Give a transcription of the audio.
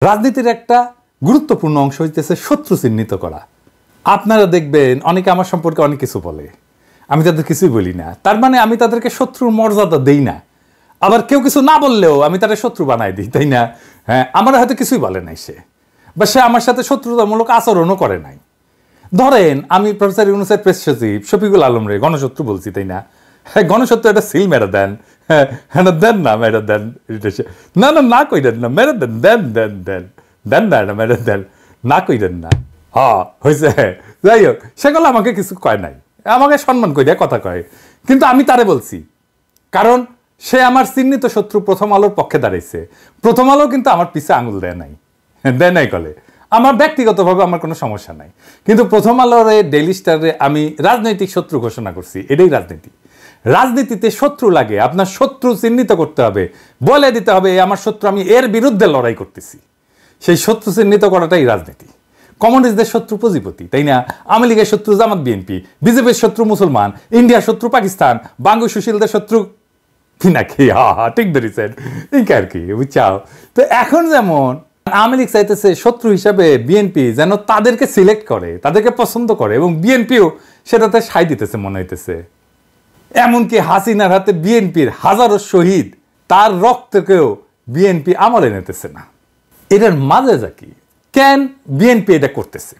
রাজনীতির একটা গুরুত্বপূর্ণ অংশ হইতেছে শত্রু চিহ্নিত করা। আপনারা দেখবেন অনেকে আমার সম্পর্কে অনেক কিছু বলে, আমি তাদের কিছুই বলি না, তার মানে আমি তাদেরকে শত্রুর মর্যাদা দেই না। আবার কেউ কিছু না বললেও আমি তাদের শত্রু বানাই দিই, তাই না? হ্যাঁ, আমার হয়তো কিছুই বলে নাই সে, বা সে আমার সাথে শত্রুতামূলক আচরণও করে নাই। ধরেন আমি প্রফেসর ইউনূসের প্রেস সচিব শফিকুল আলম রে গণশত্রু বলছি, তাই না? হ্যাঁ, গণশত্রু একটা সিল মেরে দেন, হ্যাঁ দেন না, মেরে দেন, না না না কইরেন না, মেরে দেন, দেন দেন দেন দেন না, মেরে দেন, না কইরেন না। হ্যাঁ হয়েছে, যাই হোক, সেগুলো আমাকে কিছু কয় নাই, আমাকে সম্মান করিয়া কথা কয়, কিন্তু আমি তারে বলছি কারণ সে আমার চিহ্নিত শত্রু। প্রথম আলোর পক্ষে দাঁড়াইছে, প্রথম আলো কিন্তু আমার পিছে আঙুল দেয় নাই কলে। আমার ব্যক্তিগতভাবে আমার কোনো সমস্যা নাই, কিন্তু প্রথম আলোর ডেইলি স্টারে আমি রাজনৈতিক শত্রু ঘোষণা করছি। এটাই রাজনীতি। রাজনীতিতে শত্রু লাগে, আপনার শত্রু চিহ্নিত করতে হবে, বলে দিতে হবে আমার শত্রু, আমি এর বিরুদ্ধে লড়াই করতেছি। সেই শত্রু চিহ্নিত করাটাই রাজনীতি। কমিউনিস্টদের শত্রু পুঁজিপতি, তাই না? আওয়ামী লীগের শত্রু জামাত বিএনপি, বিজেপির শত্রু মুসলমান, ইন্ডিয়ার শত্রু পাকিস্তান, বাঙ্গু সুশীলদের শত্রু নাকি? ঠিক ধরেছেন, ঠিক আর কি, বুঝছাও? তো এখন যেমন আওয়ামী লীগ চাইতেছে শত্রু হিসাবে বিএনপি যেন তাদেরকে সিলেক্ট করে, তাদেরকে পছন্দ করে, এবং বিএনপিও সেটাতে সাই দিতেছে মনে হইতেছে। এমনকি হাসিনার হাতে বিএনপির হাজারো শহীদ, তার রক্তকেও বিএনপি আমলে নিতেছে না। এটার মাঝে যা কি, কেন বিএনপি এটা করতেছে?